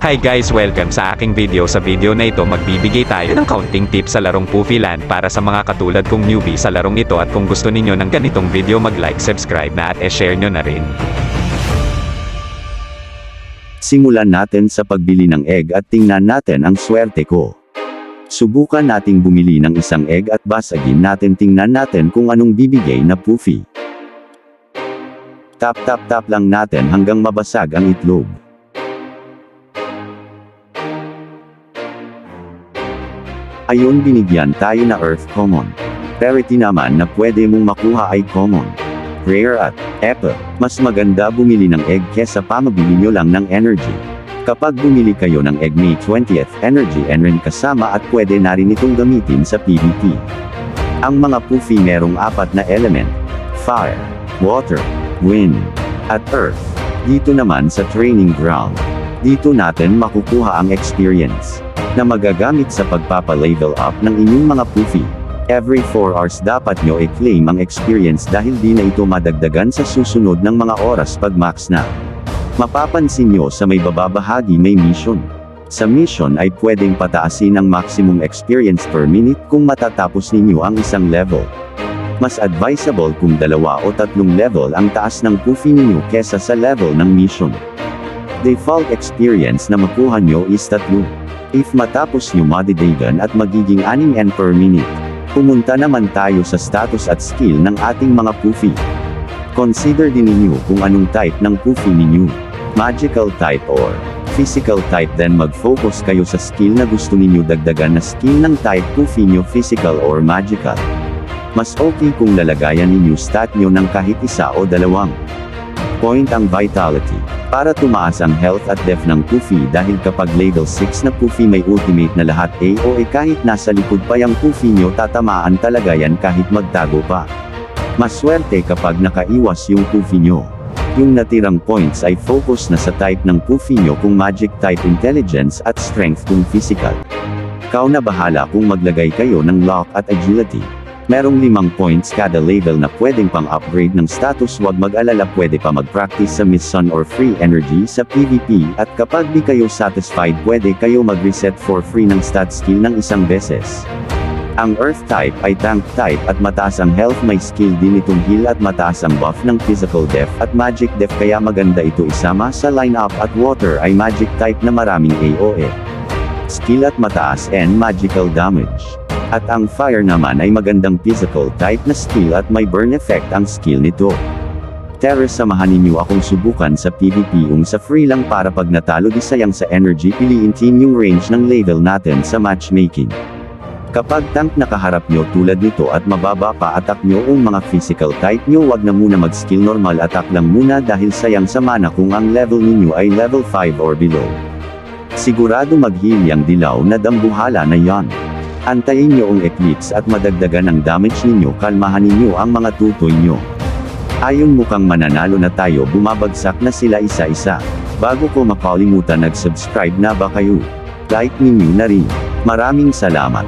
Hi guys, welcome sa aking video. Sa video na ito magbibigay tayo ng counting tips sa larong Poofy Land para sa mga katulad kong newbie sa larong ito, at kung gusto ninyo ng ganitong video mag-like, subscribe na at share nyo na rin. Simulan natin sa pagbili ng egg at tingnan natin ang swerte ko. Subukan nating bumili ng isang egg at basagin natin, tingnan natin kung anong bibigay na Poofy. Tap tap tap lang natin hanggang mabasag ang itlog. Ayun, binigyan tayo na Earth Common. Rarity naman na pwede mong makuha ay Common, Rare at Epic. Mas maganda bumili ng egg kesa pamabili nyo lang ng energy. Kapag bumili kayo ng egg, may 20th energy and rin kasama, at pwede na rin itong gamitin sa PvP. Ang mga Poofy merong 4 na element: Fire, Water, Wind, at Earth. Dito naman sa training ground, dito natin makukuha ang experience na magagamit sa pagpapa-level up ng inyong mga Poofy. Every 4 hours dapat nyo i-claim ang experience dahil di na ito madagdagan sa susunod ng mga oras pag max na. Mapapansin nyo sa may bababahagi may mission. Sa mission ay pwedeng pataasin ang maximum experience per minute kung matatapos ninyo ang isang level. Mas advisable kung 2 o 3 level ang taas ng Poofy ninyo kesa sa level ng mission. Default experience na makuha nyo is 3. If matapos nyo madidagdagan at magiging 6 per minute. Pumunta naman tayo sa status at skill ng ating mga Poofy. Consider din ninyo kung anong type ng Poofy ninyo. Magical type or physical type, then mag-focus kayo sa skill na gusto ninyo dagdagan na skill ng type Poofy nyo, physical or magical. Mas okay kung lalagayan ninyo stat nyo ng kahit 1 o 2 point ang vitality, para tumaas ang health at def ng Poofy, dahil kapag level 6 na Poofy may ultimate na lahat AOE, kahit nasa likod pa yung Poofy nyo tatamaan talaga yan kahit magtago pa. Maswerte kapag nakaiwas yung Poofy nyo. Yung natirang points ay focus na sa type ng Poofy nyo, kung magic type, intelligence at strength kung physical. Kau na bahala kung maglagay kayo ng luck at agility. Merong 5 points kada level na pwedeng pang-upgrade ng status. Huwag mag-alala, pwede pa mag-practice sa mission or free energy sa PvP, at kapag di kayo satisfied pwede kayo mag-reset for free ng stat skill ng 1 beses. Ang Earth type ay tank type at mataas ang health, may skill din itong heal at mataas ang buff ng physical def at magic def, kaya maganda ito isama sa lineup. At Water ay magic type na maraming AOE skill at mataas and magical damage. At ang Fire naman ay magandang physical type na skill at may burn effect ang skill nito. Tara, samahan ninyo akong subukan sa PvP sa free lang, para pag natalo di sayang sa energy. Piliin team yung range ng level natin sa matchmaking. Kapag tank nakaharap nyo tulad nito at mababa pa attack nyo ang mga physical type nyo, wag na muna mag-skill, normal attack lang muna dahil sayang sa mana kung ang level ninyo ay level 5 or below. Sigurado mag-heal yang dilaw na dambuhala na yan. Antayin nyo ang eclipse at madagdagan ang damage ninyo, kalmahan ninyo ang mga tutoy nyo. Ayon, mukhang mananalo na tayo, bumabagsak na sila isa-isa. Bago ko makalimutan, nag-subscribe na ba kayo? Like ninyo na rin. Maraming salamat.